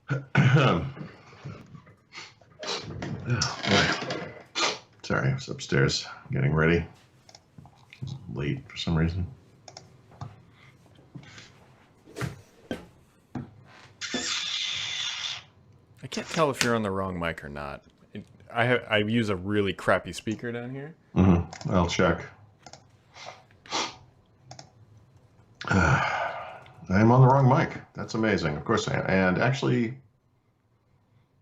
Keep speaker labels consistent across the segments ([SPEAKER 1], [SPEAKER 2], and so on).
[SPEAKER 1] Oh, boy. Sorry, I was upstairs getting ready. It was late for some reason.
[SPEAKER 2] I can't tell if you're on the wrong mic or not. I use a really crappy speaker down here.
[SPEAKER 1] Mm-hmm. I'll check. I'm on the wrong mic. That's amazing. Of course I am. And actually,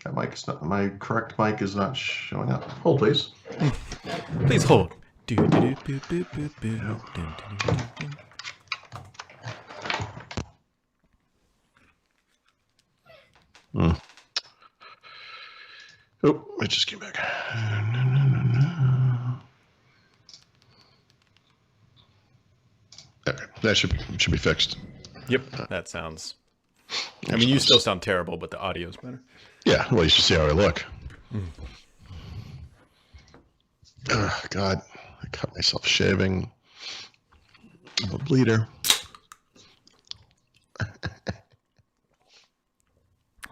[SPEAKER 1] that mic is not, my correct mic is not showing up. Hold, please.
[SPEAKER 2] Please hold.
[SPEAKER 1] Oh, it just came back. Okay, that should be fixed.
[SPEAKER 2] Yep, that sounds. I mean, you still sound terrible, but the audio's better.
[SPEAKER 1] Yeah, well, you should see how I look. Oh, God, I cut myself shaving. I'm a bleeder.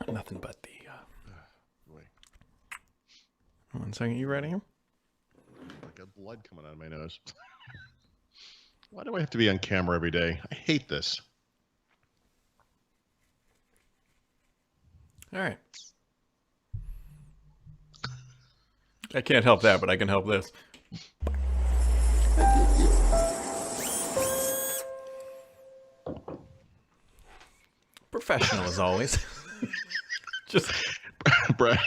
[SPEAKER 2] Nothing but the. One second, you ready?
[SPEAKER 1] I got blood coming out of my nose. Why do I have to be on camera every day? I hate this.
[SPEAKER 2] All right. I can't help that, but I can help this. Professional as always. Just
[SPEAKER 1] Brad,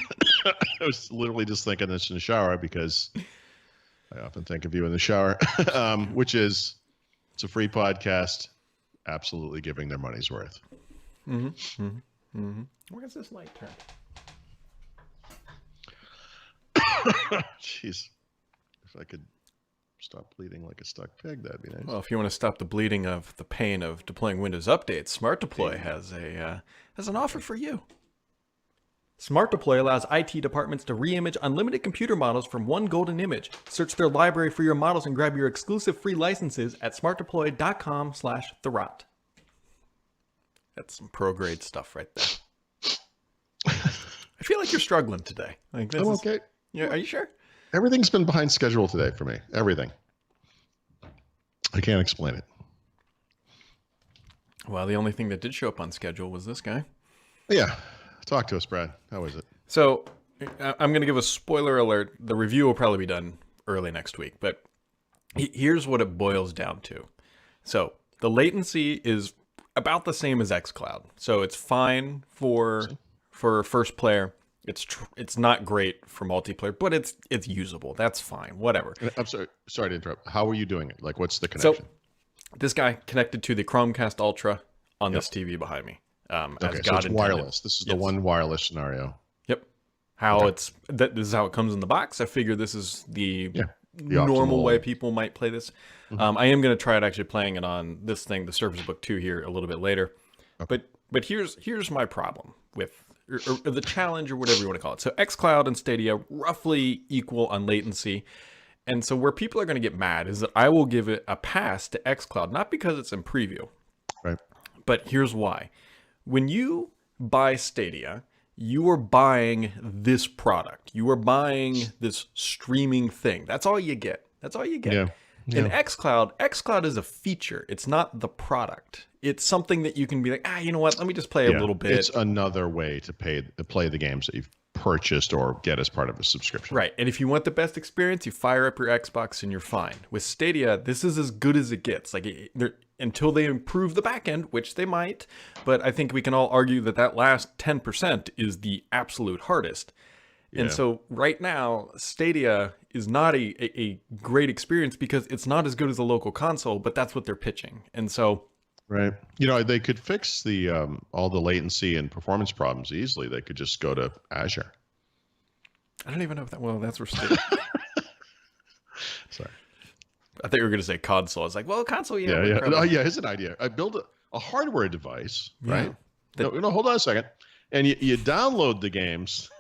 [SPEAKER 1] I was literally just thinking this in the shower because I often think of you in the shower, which is it's a free podcast, absolutely giving their money's worth.
[SPEAKER 2] Where's this light turned?
[SPEAKER 1] Jeez. If I could stop bleeding like a stuck pig, that'd be nice.
[SPEAKER 2] Well, if you want to stop the bleeding of the pain of deploying Windows updates, Smart Deploy has an offer for you. Smart Deploy allows IT departments to re-image unlimited computer models from one golden image. Search their library for your models and grab your exclusive free licenses at smartdeploy.com/therot. That's some pro-grade stuff right there. I feel like you're struggling today. Like this
[SPEAKER 1] I'm okay.
[SPEAKER 2] Yeah, are you sure?
[SPEAKER 1] Everything's been behind schedule today for me. Everything. I can't explain it.
[SPEAKER 2] Well, the only thing that did show up on schedule was this guy.
[SPEAKER 1] Yeah. Talk to us, Brad. How is it?
[SPEAKER 2] So I'm going to give a spoiler alert. The review will probably be done early next week, but here's what it boils down to. So the latency is about the same as xCloud. So it's fine for first player. It's not great for multiplayer, but it's usable. That's fine. Whatever.
[SPEAKER 1] I'm sorry to interrupt. How are you doing it? Like, what's the connection?
[SPEAKER 2] So this guy connected to the Chromecast Ultra on this TV behind me.
[SPEAKER 1] Okay, so it's wireless. This is the one wireless scenario.
[SPEAKER 2] Yep. This is how it comes in the box. I figure this is the
[SPEAKER 1] optimal
[SPEAKER 2] normal way people might play this. I am going to try it actually playing it on this thing, the Surface Book 2 here a little bit later. Okay. But here's my problem with or the challenge or whatever you want to call it. So xCloud and Stadia roughly equal on latency. And so where people are going to get mad is that I will give it a pass to xCloud, not because it's in preview.
[SPEAKER 1] Right.
[SPEAKER 2] But here's why. When you buy Stadia, you are buying this product. You are buying this streaming thing. That's all you get. That's all you get.
[SPEAKER 1] Yeah.
[SPEAKER 2] In xCloud is a feature. It's not the product. It's something that you can be like, you know what? Let me just play a little bit.
[SPEAKER 1] It's another way to play the games that you've purchased or get as part of a subscription.
[SPEAKER 2] Right. And if you want the best experience, you fire up your Xbox and you're fine. With Stadia, this is as good as it gets. Like until they improve the back end, which they might, but I think we can all argue that last 10% is the absolute hardest. Yeah. And so right now, Stadia is not a great experience because it's not as good as a local console, but that's what they're pitching. And so
[SPEAKER 1] right. They could fix the all the latency and performance problems easily. They could just go to Azure.
[SPEAKER 2] I don't even know if that's where Stadia.
[SPEAKER 1] Sorry.
[SPEAKER 2] I thought you were going to say console. I was like, console, yeah.
[SPEAKER 1] Here's an idea. I build a hardware device, right? No, hold on a second. And you download the games.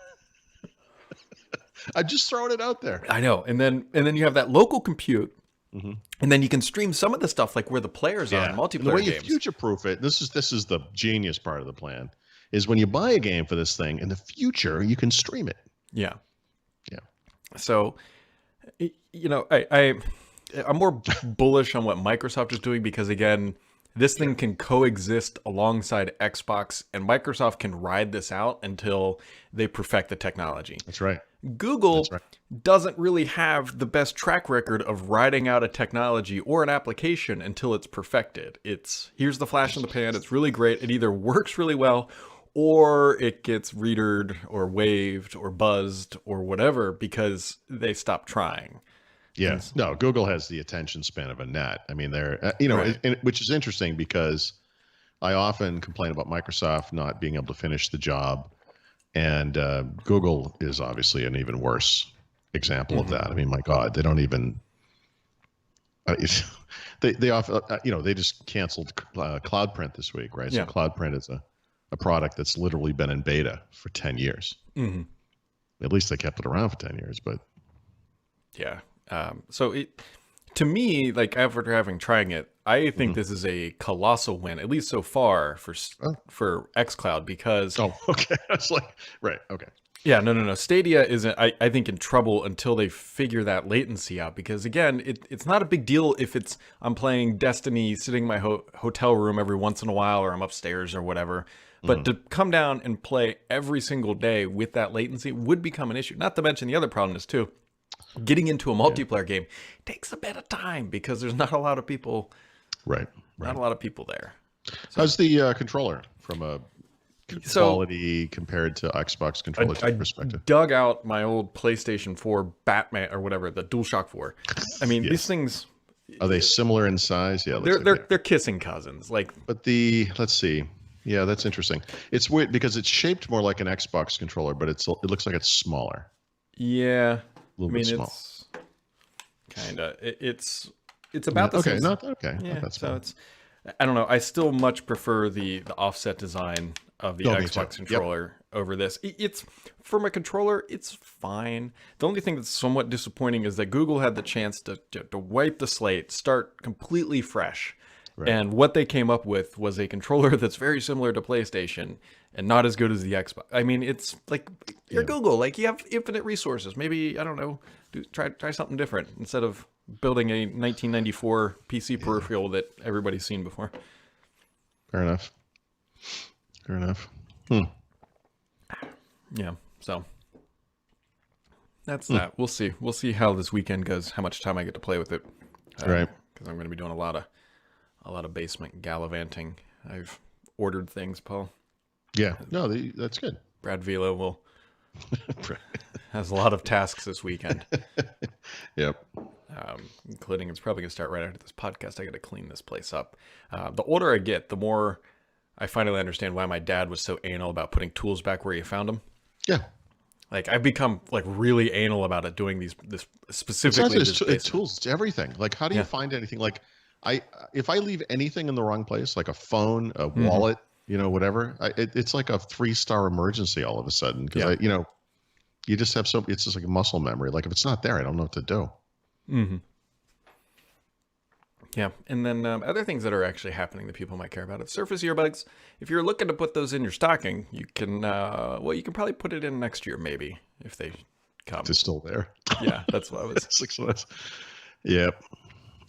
[SPEAKER 1] I'm just throwing it out there.
[SPEAKER 2] I know. And then you have that local compute. Mm-hmm. And then you can stream some of the stuff like where the players are in multiplayer
[SPEAKER 1] the way
[SPEAKER 2] games.
[SPEAKER 1] You future-proof it. This is the genius part of the plan. is when you buy a game for this thing in the future, you can stream it.
[SPEAKER 2] Yeah.
[SPEAKER 1] Yeah.
[SPEAKER 2] So, I'm more bullish on what Microsoft is doing because, again, this thing can coexist alongside Xbox, and Microsoft can ride this out until they perfect the technology.
[SPEAKER 1] That's right.
[SPEAKER 2] Google doesn't really have the best track record of riding out a technology or an application until it's perfected. It's here's the flash in the pan. It's really great. It either works really well or it gets readered or waved or buzzed or whatever because they stopped trying.
[SPEAKER 1] Yeah. No, Google has the attention span of a gnat. I mean, they're, which is interesting because I often complain about Microsoft not being able to finish the job. And Google is obviously an even worse example of that. I mean, my God, they don't even, they often, they just canceled CloudPrint this week, right?
[SPEAKER 2] Yeah.
[SPEAKER 1] So CloudPrint is a product that's literally been in beta for 10 years.
[SPEAKER 2] Mm-hmm.
[SPEAKER 1] At least they kept it around for 10 years, but.
[SPEAKER 2] Yeah. So to me, like after trying it, I think this is a colossal win, at least so far for xCloud because.
[SPEAKER 1] Oh, okay. That's like, right. Okay.
[SPEAKER 2] Yeah, no. Stadia isn't, I think, in trouble until they figure that latency out. Because again, it's not a big deal if I'm playing Destiny sitting in my hotel room every once in a while, or I'm upstairs or whatever. But to come down and play every single day with that latency would become an issue. Not to mention the other problem is too, getting into a multiplayer game takes a bit of time because there's not a lot of people.
[SPEAKER 1] Right.
[SPEAKER 2] Not a lot of people there.
[SPEAKER 1] So, how's the controller from a quality compared to Xbox controller perspective?
[SPEAKER 2] Dug out my old PlayStation 4 Batman or whatever, the DualShock 4. I mean, these things.
[SPEAKER 1] Are they similar in size? Yeah,
[SPEAKER 2] they're kissing cousins.
[SPEAKER 1] But let's see. Yeah, that's interesting. It's weird because it's shaped more like an Xbox controller, but it looks like it's smaller.
[SPEAKER 2] Yeah.
[SPEAKER 1] A little bit small.
[SPEAKER 2] It's kind of it's about the same.
[SPEAKER 1] Okay.
[SPEAKER 2] Yeah.
[SPEAKER 1] That's
[SPEAKER 2] so it's I don't know. I still much prefer the offset design of the Xbox controller over this. It's from a controller, it's fine. The only thing that's somewhat disappointing is that Google had the chance to wipe the slate, start completely fresh. Right. And what they came up with was a controller that's very similar to PlayStation and not as good as the Xbox. I mean, it's like you're Google, like you have infinite resources. Maybe, I don't know, try something different instead of building a 1994 PC peripheral that everybody's seen before.
[SPEAKER 1] Fair enough.
[SPEAKER 2] Yeah, so that's that. We'll see. We'll see how this weekend goes, how much time I get to play with it.
[SPEAKER 1] Right.
[SPEAKER 2] Because I'm going to be doing a lot of basement gallivanting. I've ordered things, Paul.
[SPEAKER 1] Yeah. No, that's good.
[SPEAKER 2] Brad Vila has a lot of tasks this weekend.
[SPEAKER 1] Yep.
[SPEAKER 2] Including it's probably going to start right after this podcast. I got to clean this place up. The older I get, the more I finally understand why my dad was so anal about putting tools back where you found them.
[SPEAKER 1] Yeah.
[SPEAKER 2] Like I've become like really anal about it, doing this specifically.
[SPEAKER 1] It's tools. It's everything. Like how do you find anything? Like if I leave anything in the wrong place, like a phone, a wallet, whatever, it's like a 3-star emergency all of a sudden. Because you just have it's just like a muscle memory. Like if it's not there, I don't know what to do.
[SPEAKER 2] Mm-hmm. Yeah, and then other things that are actually happening that people might care about. It's Surface earbuds. If you're looking to put those in your stocking, you can. You can probably put it in next year, maybe if they come.
[SPEAKER 1] It's still there.
[SPEAKER 2] Yeah, that's what I was.
[SPEAKER 1] 6 months. Yep.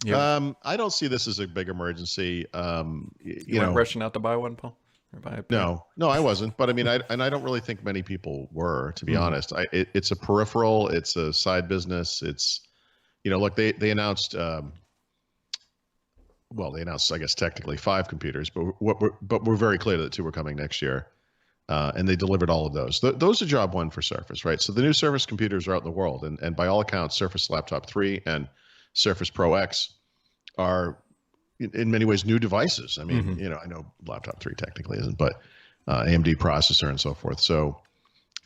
[SPEAKER 2] Yeah.
[SPEAKER 1] I don't see this as a big emergency.
[SPEAKER 2] You weren't rushing out to buy one, Paul? Or buy a
[SPEAKER 1] No, I wasn't. But I mean, I don't really think many people were, to be honest. It's a peripheral. It's a side business. It's, look, they announced. They announced, I guess, technically 5 computers, but we're very clear that 2 were coming next year, and they delivered all of those. Those are job one for Surface, right? So the new Surface computers are out in the world, and by all accounts, Surface Laptop 3 and Surface Pro X are in many ways new devices. I mean, I know Laptop 3 technically isn't, but AMD processor and so forth. So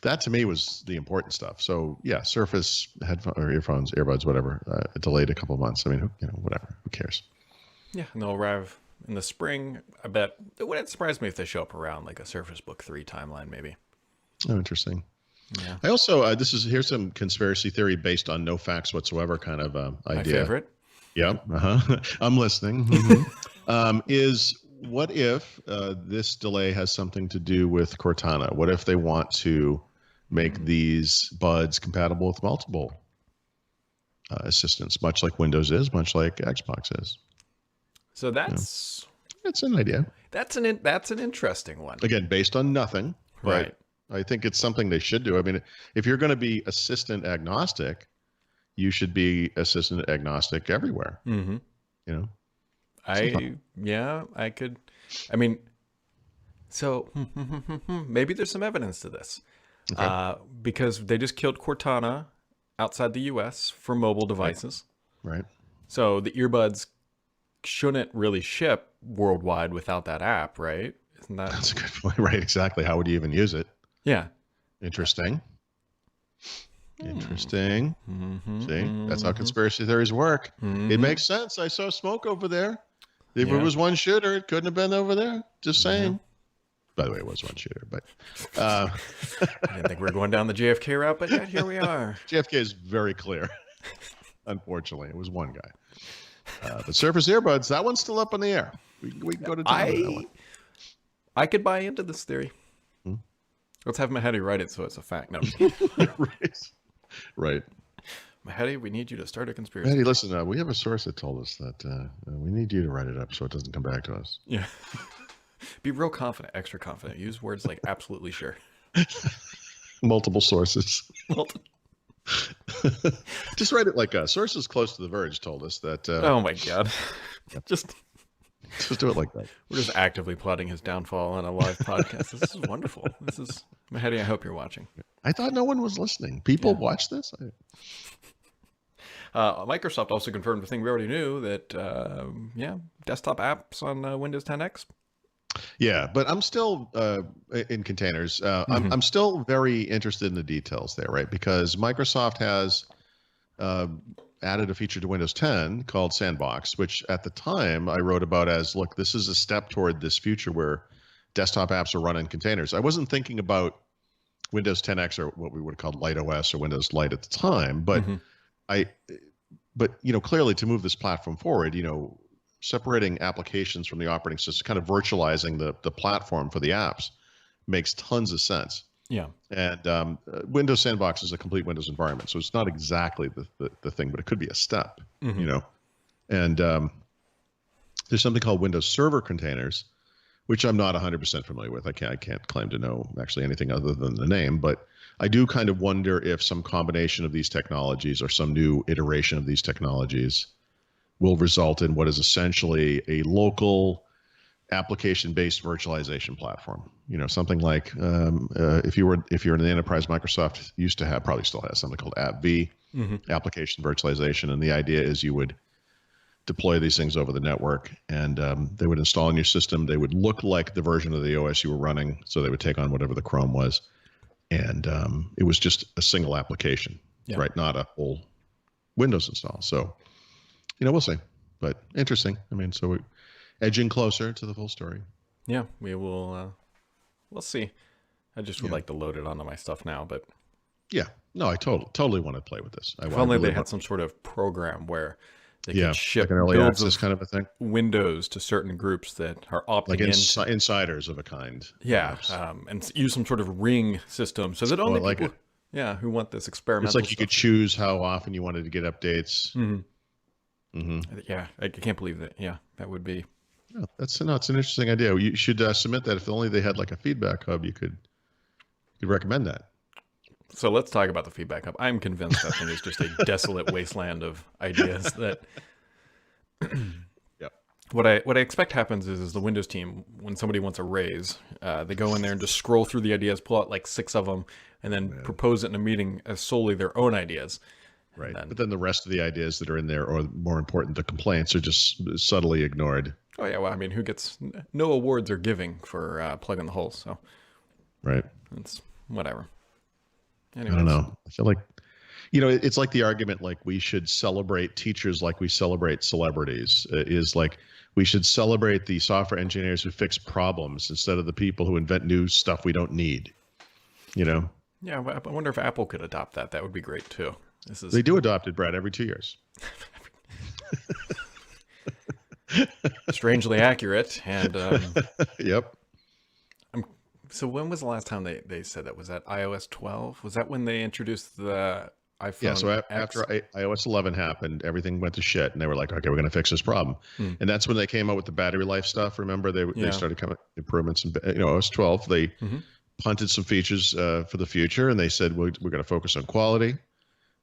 [SPEAKER 1] that to me was the important stuff. So yeah, Surface headphones or earphones, earbuds, whatever, delayed a couple of months. I mean, whatever, who cares? Yeah,
[SPEAKER 2] and they'll arrive in the spring. I bet it wouldn't surprise me if they show up around like a Surface Book 3 timeline, maybe.
[SPEAKER 1] Oh, interesting.
[SPEAKER 2] Yeah.
[SPEAKER 1] I also here's some conspiracy theory based on no facts whatsoever kind of idea.
[SPEAKER 2] My favorite.
[SPEAKER 1] Yeah. I'm listening. Is what if this delay has something to do with Cortana? What if they want to make these buds compatible with multiple assistants, much like Windows is, much like Xbox is?
[SPEAKER 2] So that's
[SPEAKER 1] It's an idea.
[SPEAKER 2] that's an interesting one.
[SPEAKER 1] Again, based on nothing, but
[SPEAKER 2] Right.
[SPEAKER 1] I think it's something they should do. I mean, if you're going to be assistant agnostic, you should be assistant agnostic everywhere.
[SPEAKER 2] Mm-hmm.
[SPEAKER 1] You know,
[SPEAKER 2] I could. I mean, so maybe there's some evidence to this,
[SPEAKER 1] Okay.
[SPEAKER 2] because they just killed Cortana outside the U.S. for mobile devices.
[SPEAKER 1] right?
[SPEAKER 2] So the earbuds shouldn't really ship worldwide without that app, right? Isn't that?
[SPEAKER 1] That's a good point. Right? Exactly. How would you even use it?
[SPEAKER 2] Yeah.
[SPEAKER 1] Interesting. Interesting.
[SPEAKER 2] Mm-hmm,
[SPEAKER 1] See, that's how conspiracy theories work. It makes sense. I saw smoke over there. If
[SPEAKER 2] Yeah.
[SPEAKER 1] it was one shooter, it couldn't have been over there. Just saying. By the way, it was one shooter, but
[SPEAKER 2] I didn't think we were going down the JFK route, but yet here we are.
[SPEAKER 1] JFK is very clear. Unfortunately, it was one guy. But Surface earbuds, that one's still up in the air. We can go to town on that one.
[SPEAKER 2] I could buy into this theory. Let's have Mahedi write it so it's a fact. No,
[SPEAKER 1] Right.
[SPEAKER 2] Mahedi, we need you to start a conspiracy.
[SPEAKER 1] Eddie, listen, we have a source that told us that we need you to write it up so it doesn't come back to us.
[SPEAKER 2] Yeah. Be real confident, extra confident. Use words like absolutely sure.
[SPEAKER 1] Multiple sources. Just write it like sources close to The Verge told us that.
[SPEAKER 2] Oh my God. Just
[SPEAKER 1] do it like that.
[SPEAKER 2] we're just actively plotting his downfall on a live podcast. This is wonderful. This is Mahedi, I hope you're watching.
[SPEAKER 1] I thought no one was listening. People watch this?
[SPEAKER 2] Microsoft also confirmed the thing we already knew that, desktop apps on Windows 10X.
[SPEAKER 1] Yeah, but I'm still in containers. I'm still very interested in the details there, right? Because Microsoft has added a feature to Windows 10 called Sandbox, which at the time I wrote about as, look, this is a step toward this future where desktop apps are run in containers. I wasn't thinking about Windows 10X or what we would have called Light OS or Windows Light at the time, but clearly to move this platform forward, separating applications from the operating system, kind of virtualizing the platform for the apps makes tons of sense.
[SPEAKER 2] Yeah.
[SPEAKER 1] And Windows Sandbox is a complete Windows environment, so it's not exactly the thing, but it could be a step, And there's something called Windows Server Containers, which I'm not 100% familiar with. I can't claim to know actually anything other than the name, but I do kind of wonder if some combination of these technologies or some new iteration of these technologies will result in what is essentially a local application-based virtualization platform. Something like if you're in the enterprise, Microsoft used to have, probably still has, something called AppV, application virtualization, and the idea is you would deploy these things over the network, and they would install in your system. They would look like the version of the OS you were running, so they would take on whatever the Chrome was, and it was just a single application, right? Not a whole Windows install. So, we'll see, but interesting. I mean, so we're edging closer to the full story.
[SPEAKER 2] Yeah, we will. We'll see. I just would like to load it onto my stuff now, but
[SPEAKER 1] yeah, no, I totally want to play with this.
[SPEAKER 2] if only they had some sort of program where they could ship
[SPEAKER 1] like an early
[SPEAKER 2] builds
[SPEAKER 1] access
[SPEAKER 2] of
[SPEAKER 1] kind of a thing,
[SPEAKER 2] Windows to certain groups that are opting
[SPEAKER 1] like
[SPEAKER 2] in,
[SPEAKER 1] insiders of a kind.
[SPEAKER 2] yeah, and use some sort of ring system so that only
[SPEAKER 1] like
[SPEAKER 2] people, who want this experimental.
[SPEAKER 1] It's like you could choose how often you wanted to get updates.
[SPEAKER 2] Yeah, I can't believe that. Yeah, that would be.
[SPEAKER 1] Yeah, it's an interesting idea. You should submit that. If only they had like a feedback hub, you could recommend that.
[SPEAKER 2] So let's talk about the feedback hub. I'm convinced that thing is just a desolate wasteland of ideas that.
[SPEAKER 1] Yep.
[SPEAKER 2] What I expect happens is the Windows team, when somebody wants a raise, they go in there and just scroll through the ideas, pull out like 6 of them, and then propose it in a meeting as solely their own ideas.
[SPEAKER 1] Right. But then the rest of the ideas that are in there, or more important, the complaints, are just subtly ignored.
[SPEAKER 2] Oh yeah, well, I mean, who gets no awards are giving for plugging the holes, so
[SPEAKER 1] right.
[SPEAKER 2] It's whatever.
[SPEAKER 1] Anyways. I don't know. I feel like, it's like the argument like we should celebrate teachers like we celebrate celebrities. Is like we should celebrate the software engineers who fix problems instead of the people who invent new stuff we don't need. Yeah,
[SPEAKER 2] I wonder if Apple could adopt that. That would be great too.
[SPEAKER 1] They do adopt it, Brad, every 2 years.
[SPEAKER 2] strangely accurate. And
[SPEAKER 1] Yep.
[SPEAKER 2] so when was the last time they said that? Was that iOS 12? Was that when they introduced the iPhone
[SPEAKER 1] Yeah. So
[SPEAKER 2] X?
[SPEAKER 1] after iOS 11 happened, everything went to shit, and they were like, "Okay, we're going to fix this problem."
[SPEAKER 2] Hmm.
[SPEAKER 1] And that's when they came out with the battery life stuff. Remember, they
[SPEAKER 2] Yeah.
[SPEAKER 1] started coming improvements. And OS 12, they punted some features for the future, and they said we're going to focus on quality.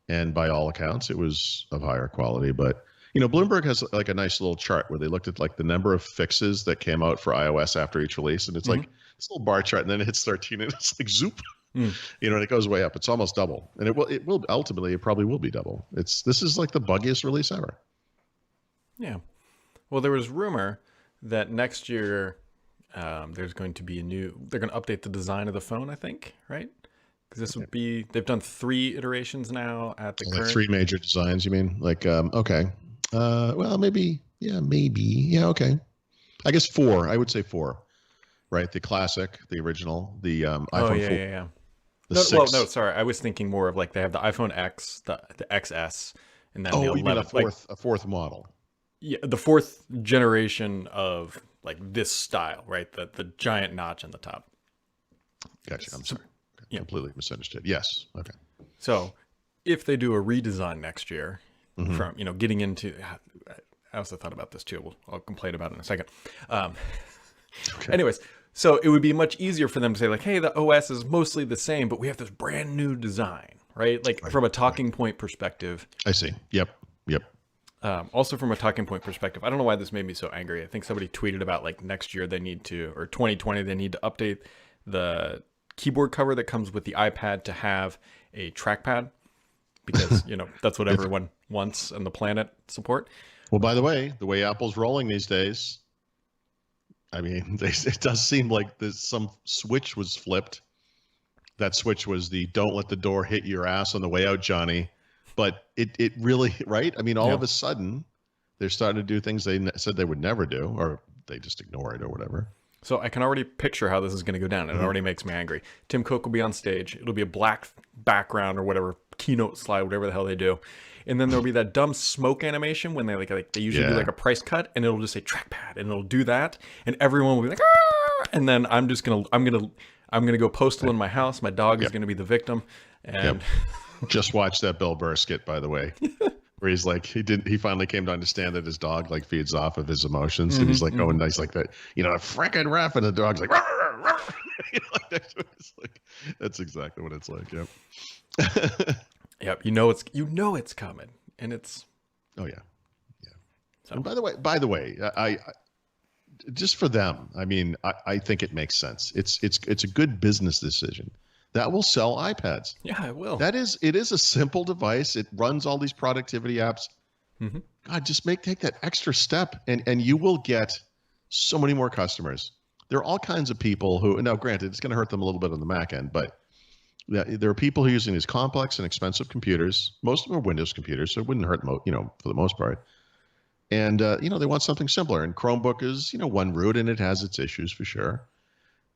[SPEAKER 1] And by all accounts, it was of higher quality. But Bloomberg has like a nice little chart where they looked at like the number of fixes that came out for iOS after each release, and it's like this little bar chart, and then it hits 13, and it's like zoop, and it goes way up. It's almost double, and it will ultimately, it probably will be double. This is like the buggiest release ever.
[SPEAKER 2] Yeah. Well, there was rumor that next year there's going to be they're going to update the design of the phone, I think, right? Because this would be, they've done 3 iterations now at the current.
[SPEAKER 1] 3 major designs, you mean? Like, okay. Well, maybe. Yeah, okay. I guess 4. I would say 4. Right? The classic, the original, the iPhone 4.
[SPEAKER 2] Yeah.
[SPEAKER 1] The
[SPEAKER 2] no,
[SPEAKER 1] 6.
[SPEAKER 2] well, no, sorry. I was thinking more of like they have the iPhone X, the XS, and then the 11.
[SPEAKER 1] You mean a fourth model?
[SPEAKER 2] Yeah, the 4th generation of like this style, right? The giant notch on the top.
[SPEAKER 1] Gotcha. I'm sorry.
[SPEAKER 2] Yeah.
[SPEAKER 1] Completely misunderstood. Yes. Okay.
[SPEAKER 2] So if they do a redesign next year from, getting into, I also thought about this too. I'll complain about it in a second.
[SPEAKER 1] Okay.
[SPEAKER 2] Anyways, so it would be much easier for them to say like, hey, the OS is mostly the same, but we have this brand new design, right? Like from a talking point perspective.
[SPEAKER 1] I see. Yep.
[SPEAKER 2] Also from a talking point perspective, I don't know why this made me so angry. I think somebody tweeted about like next year they need to, or 2020, they need to update the keyboard cover that comes with the iPad to have a trackpad because, that's what everyone wants and the planet support.
[SPEAKER 1] Well, by the way Apple's rolling these days, I mean, it does seem like some switch was flipped. That switch was the "don't let the door hit your ass on the way out, Johnny." But it really, right? I mean, all of a sudden, they're starting to do things they said they would never do, or they just ignore it or whatever.
[SPEAKER 2] So I can already picture how this is going to go down, and it already makes me angry. Tim Cook will be on stage. It'll be a black background or whatever, keynote slide, whatever the hell they do. And then there'll be that dumb smoke animation when they they usually do like a price cut, and it'll just say trackpad, and it'll do that, and everyone will be like, ah! And then I'm gonna go postal in my house. My dog is gonna be the victim, and
[SPEAKER 1] just watch that Bill Burr skit, by the way. Where he's like, he finally came to understand that his dog like feeds off of his emotions, and he's like, oh, nice, like that, a frickin' ref, and the dog's like, rawr, rawr. That's exactly what it's like. Yep.
[SPEAKER 2] Yep. It's coming, and it's.
[SPEAKER 1] Oh yeah. So. And by the way, I just for them, I mean, I think it makes sense. It's a good business decision. That will sell iPads.
[SPEAKER 2] Yeah, it will.
[SPEAKER 1] It is a simple device. It runs all these productivity apps. God, just take that extra step, and you will get so many more customers. There are all kinds of people who, now granted, it's going to hurt them a little bit on the Mac end, but there are people who are using these complex and expensive computers. Most of them are Windows computers, so it wouldn't hurt, for the most part. And, they want something simpler. And Chromebook is, one route, and it has its issues for sure.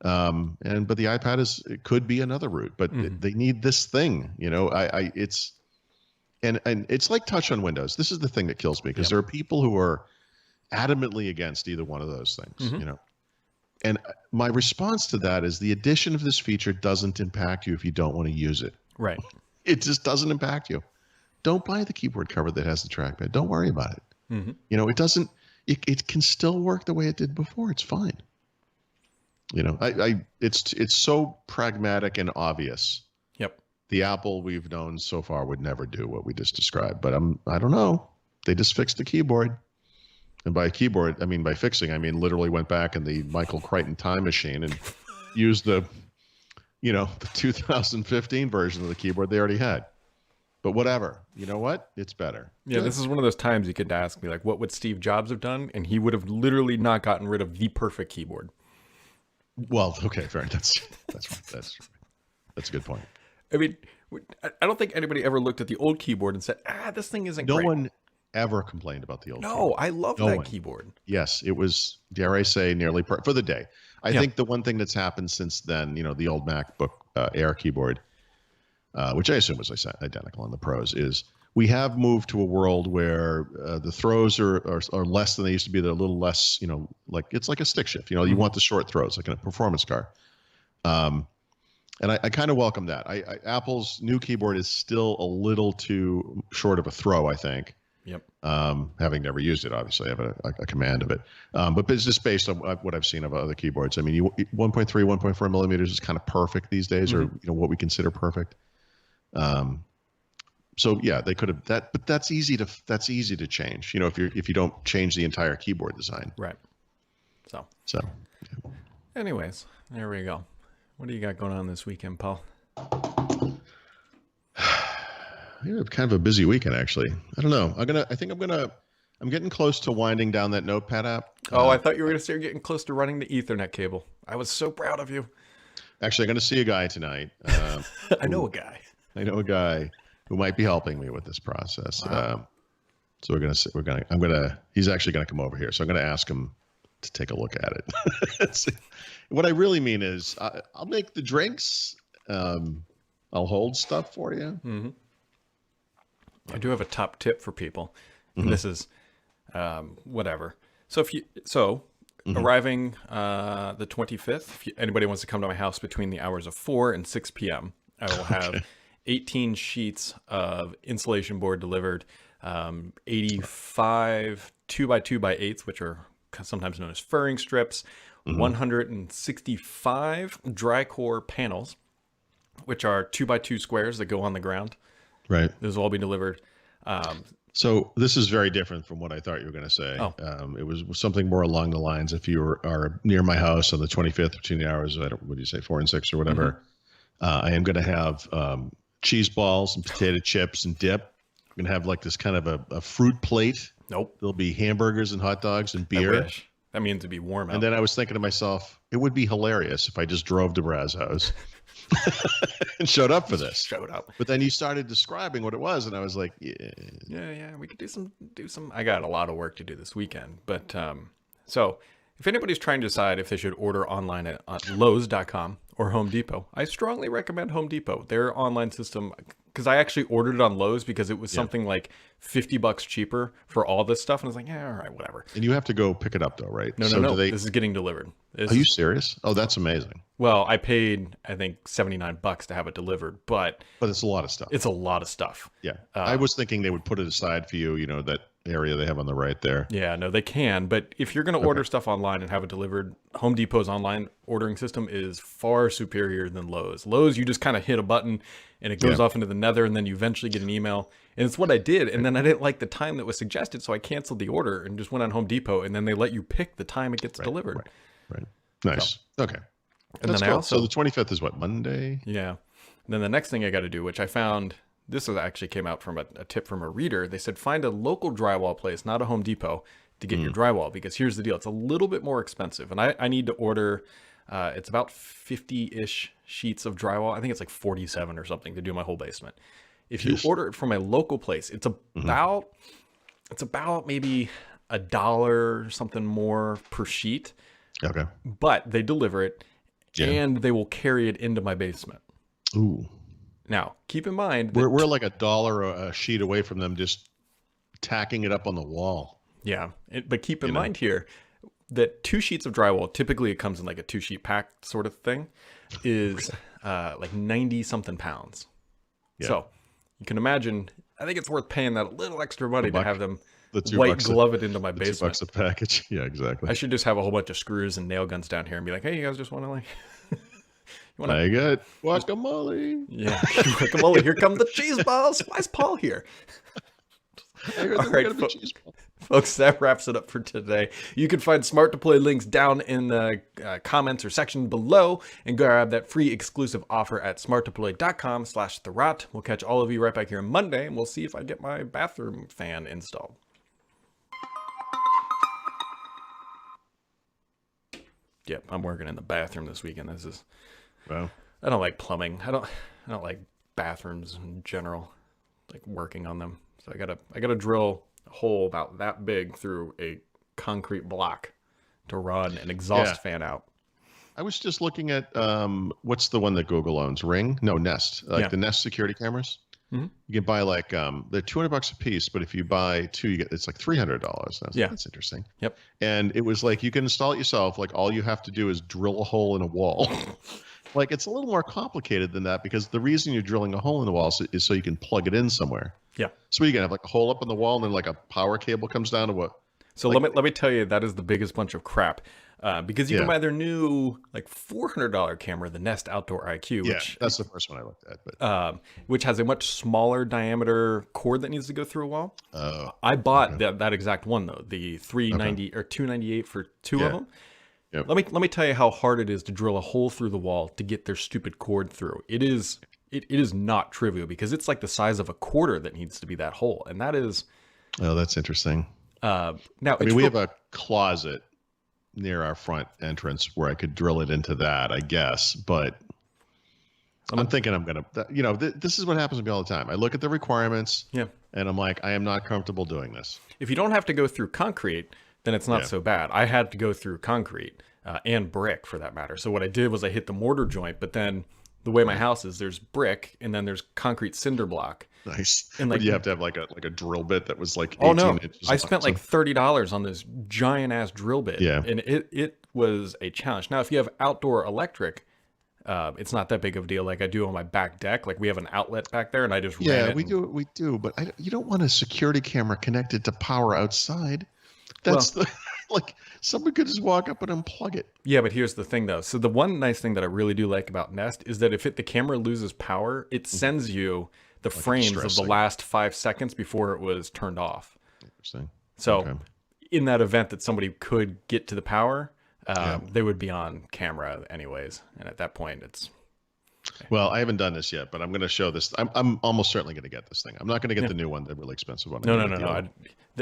[SPEAKER 1] But the iPad it could be another route, but they need this thing, it's like touch on Windows. This is the thing that kills me because there are people who are adamantly against either one of those things, and my response to that is the addition of this feature doesn't impact you if you don't want to use it.
[SPEAKER 2] Right.
[SPEAKER 1] It just doesn't impact you. Don't buy the keyboard cover that has the trackpad. Don't worry about it. It doesn't, it can still work the way it did before. It's fine. It's so pragmatic and obvious.
[SPEAKER 2] Yep.
[SPEAKER 1] The Apple we've known so far would never do what we just described, but I don't know. They just fixed the keyboard. And by keyboard, I mean by fixing, I mean literally went back in the Michael Crichton time machine and used the 2015 version of the keyboard they already had. But whatever. You know what? It's better.
[SPEAKER 2] Yeah, this is one of those times you could ask me, like, what would Steve Jobs have done? And he would have literally not gotten rid of the perfect keyboard.
[SPEAKER 1] Well, okay, fair. That's a good point.
[SPEAKER 2] I mean, I don't think anybody ever looked at the old keyboard and said, this thing isn't great.
[SPEAKER 1] No one ever complained about the old keyboard.
[SPEAKER 2] No, I love that keyboard.
[SPEAKER 1] Yes, it was, dare I say, nearly for the day. I think the one thing that's happened since then, the old MacBook Air keyboard, which I assume was identical on the Pros, is we have moved to a world where the throws are less than they used to be. They're a little less, like it's like a stick shift. You want the short throws like in a performance car. And I kind of welcome that. Apple's new keyboard is still a little too short of a throw, I think.
[SPEAKER 2] Yep.
[SPEAKER 1] Having never used it, obviously, I have a command of it. But it's just based on what I've seen of other keyboards. I mean, 1.3, 1.4 millimeters is kind of perfect these days, or what we consider perfect. So yeah, they could have that, but that's easy to change. If you don't change the entire keyboard design.
[SPEAKER 2] Right. So.
[SPEAKER 1] Yeah.
[SPEAKER 2] Anyways, there we go. What do you got going on this weekend, Paul?
[SPEAKER 1] Kind of a busy weekend, actually. I don't know. I'm getting close to winding down that Notepad app.
[SPEAKER 2] Oh, I thought you were going to say you're getting close to running the Ethernet cable. I was so proud of you.
[SPEAKER 1] Actually, I'm going to see a guy tonight.
[SPEAKER 2] I know a guy.
[SPEAKER 1] I know a guy who might be helping me with this process.
[SPEAKER 2] Wow.
[SPEAKER 1] So he's actually going to come over here. So I'm going to ask him to take a look at it. What I really mean is I'll make the drinks. I'll hold stuff for you.
[SPEAKER 2] Mm-hmm. I do have a top tip for people. And this is whatever. So arriving the 25th, if anybody wants to come to my house between the hours of 4 and 6 p.m., I will have 18 sheets of insulation board delivered, 85 2x2x8s, which are sometimes known as furring strips, 165 dry core panels, which are 2x2 squares that go on the ground.
[SPEAKER 1] Right.
[SPEAKER 2] Those will all be delivered.
[SPEAKER 1] So this is very different from what I thought you were going to say.
[SPEAKER 2] Oh.
[SPEAKER 1] It was something more along the lines, if you are near my house on the 25th between the hours, what do you say, 4 and 6 or whatever, I am going to have cheese balls and potato chips and dip. I'm going to have like this kind of a fruit plate.
[SPEAKER 2] Nope.
[SPEAKER 1] There'll be hamburgers and hot dogs and beer.
[SPEAKER 2] I wish. That means it'd be warm out.
[SPEAKER 1] And then I was thinking to myself, it would be hilarious if I just drove to Brad's house and showed up for this.
[SPEAKER 2] Showed up.
[SPEAKER 1] But then you started describing what it was, and I was like,
[SPEAKER 2] yeah, we could do some. I got a lot of work to do this weekend, but so if anybody's trying to decide if they should order online at Lowe's.com or Home Depot, I strongly recommend Home Depot. Their online system, because I actually ordered it on Lowe's because it was something like $50 cheaper for all this stuff, and I was like, yeah, all right, whatever.
[SPEAKER 1] And you have to go pick it up though, right?
[SPEAKER 2] No. This is getting delivered.
[SPEAKER 1] Are you serious? Oh, that's amazing.
[SPEAKER 2] Well, I paid, I think, $79 to have it delivered, but
[SPEAKER 1] it's a lot of stuff.
[SPEAKER 2] It's a lot of stuff.
[SPEAKER 1] Yeah. I was thinking they would put it aside for you, that area they have on the right there.
[SPEAKER 2] Yeah, no, they can. But if you're going to order stuff online and have it delivered, Home Depot's online ordering system is far superior than Lowe's. Lowe's, you just kind of hit a button and it goes off into the nether, and then you eventually get an email. And it's what I did. And then I didn't like the time that was suggested, so I canceled the order and just went on Home Depot, and then they let you pick the time it gets delivered.
[SPEAKER 1] Right. Nice. So, okay.
[SPEAKER 2] And
[SPEAKER 1] that's
[SPEAKER 2] then
[SPEAKER 1] cool. So the 25th is what, Monday?
[SPEAKER 2] Yeah. And then the next thing I got to do, which I found, this actually came out from a tip from a reader. They said, find a local drywall place, not a Home Depot, to get your drywall, because here's the deal. It's a little bit more expensive. And I need to order, it's about 50-ish sheets of drywall. I think it's like 47 or something to do my whole basement. If you order it from a local place, it's about maybe $1 or something more per sheet.
[SPEAKER 1] Okay.
[SPEAKER 2] But they deliver it and they will carry it into my basement.
[SPEAKER 1] Ooh.
[SPEAKER 2] Now, keep in mind
[SPEAKER 1] we're like $1 a sheet away from them just tacking it up on the wall.
[SPEAKER 2] Yeah. But keep in mind here that 2 sheets of drywall, typically it comes in like a 2-sheet pack sort of thing, is like 90 something pounds. Yeah. So you can imagine, I think it's worth paying that a little extra money to have them white glove it into my basement.
[SPEAKER 1] $2 a package. Yeah, exactly.
[SPEAKER 2] I should just have a whole bunch of screws and nail guns down here and be like, hey, you guys just want to
[SPEAKER 1] I got guacamole.
[SPEAKER 2] Yeah, guacamole. Here come the cheese balls. Why is Paul here? All right, folks, that wraps it up for today. You can find Smart to Play links down in the comments or section below, and grab that free exclusive offer at smarttoplay.com/therot. We'll catch all of you right back here on Monday, and we'll see if I get my bathroom fan installed. Yep, I'm working in the bathroom this weekend.
[SPEAKER 1] Wow.
[SPEAKER 2] I don't like plumbing. I don't like bathrooms in general, like working on them. So I gotta drill a hole about that big through a concrete block to run an exhaust fan out.
[SPEAKER 1] I was just looking at what's the one that Google owns? Ring? No, Nest. The Nest security cameras.
[SPEAKER 2] Mhm.
[SPEAKER 1] You can buy like they're $200 a piece, but if you buy two, you get it's like $300.
[SPEAKER 2] Yeah.
[SPEAKER 1] That's interesting.
[SPEAKER 2] Yep.
[SPEAKER 1] And it was like you can install it yourself. Like all you have to do is drill a hole in a wall. Like it's a little more complicated than that because the reason you're drilling a hole in the wall is so you can plug it in somewhere.
[SPEAKER 2] Yeah.
[SPEAKER 1] So you can have like a hole up in the wall and then like a power cable comes down to what?
[SPEAKER 2] So let me tell you, that is the biggest bunch of crap. Because you can buy their new like $400 camera, the Nest Outdoor IQ, which
[SPEAKER 1] that's the first one I looked at. But
[SPEAKER 2] which has a much smaller diameter cord that needs to go through a wall.
[SPEAKER 1] oh,
[SPEAKER 2] I bought that exact one though, the 390 or 298 for two of them.
[SPEAKER 1] Yep.
[SPEAKER 2] Let me tell you how hard it is to drill a hole through the wall to get their stupid cord through. It is not trivial because it's like the size of a quarter that needs to be that hole, and that is.
[SPEAKER 1] oh, that's interesting.
[SPEAKER 2] Now
[SPEAKER 1] I mean, we have a closet near our front entrance where I could drill it into that, I guess. But I'm thinking I'm gonna, this is what happens to me all the time. I look at the requirements,
[SPEAKER 2] Yeah.
[SPEAKER 1] and I'm like, I am not comfortable doing this.
[SPEAKER 2] If you don't have to go through concrete, then it's not so bad. I had to go through concrete and brick for that matter. So what I did was I hit the mortar joint, but then the way my house is, there's brick and then there's concrete cinder block.
[SPEAKER 1] Nice.
[SPEAKER 2] And
[SPEAKER 1] But
[SPEAKER 2] like
[SPEAKER 1] you have to have like a drill bit that was like 18
[SPEAKER 2] oh no,
[SPEAKER 1] inches.
[SPEAKER 2] I spent like $30 on this giant ass drill bit.
[SPEAKER 1] Yeah.
[SPEAKER 2] And it was a challenge. Now, if you have outdoor electric, it's not that big of a deal. Like I do on my back deck, like we have an outlet back there, and I just ran it.
[SPEAKER 1] we do. But you don't want a security camera connected to power outside. That's like someone could just walk up and unplug it.
[SPEAKER 2] Yeah, but here's the thing though. So the one nice thing that I really do like about Nest is that if the camera loses power, it sends you the frames of the
[SPEAKER 1] stress
[SPEAKER 2] last 5 seconds before it was turned off.
[SPEAKER 1] Interesting.
[SPEAKER 2] So
[SPEAKER 1] Okay.
[SPEAKER 2] in that event that somebody could get to the power, they would be on camera anyways. And at that point, it's
[SPEAKER 1] Well, I haven't done this yet, but I'm going to show this. I'm almost certainly going to get this thing. I'm not going to get the new one, the really expensive one. I'm
[SPEAKER 2] no.
[SPEAKER 1] gonna get the old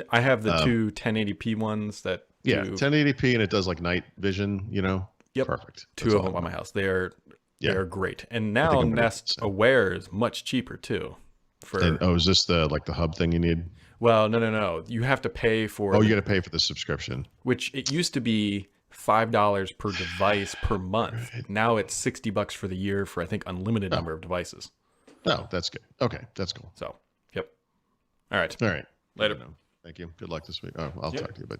[SPEAKER 2] I have the two 1080p ones that
[SPEAKER 1] Yeah,
[SPEAKER 2] do
[SPEAKER 1] 1080p, and it does like night vision.
[SPEAKER 2] Yep.
[SPEAKER 1] Perfect.
[SPEAKER 2] two
[SPEAKER 1] That's
[SPEAKER 2] of
[SPEAKER 1] all
[SPEAKER 2] them
[SPEAKER 1] I
[SPEAKER 2] at my
[SPEAKER 1] want.
[SPEAKER 2] house. They're great. And
[SPEAKER 1] think
[SPEAKER 2] now
[SPEAKER 1] I'm gonna
[SPEAKER 2] Nest
[SPEAKER 1] get the same.
[SPEAKER 2] Aware is much cheaper too.
[SPEAKER 1] And, is this the hub thing you need?
[SPEAKER 2] Well, no. You have to pay for
[SPEAKER 1] Oh, you got to pay for the subscription.
[SPEAKER 2] which it used to be $5 per device per month. Now it's $60 for the year for I think unlimited number of devices.
[SPEAKER 1] Oh, that's good. Okay, that's cool.
[SPEAKER 2] So, yep. All right.
[SPEAKER 1] All right.
[SPEAKER 2] Later.
[SPEAKER 1] Thank you. Good luck this week. Oh, I'll talk to you, but.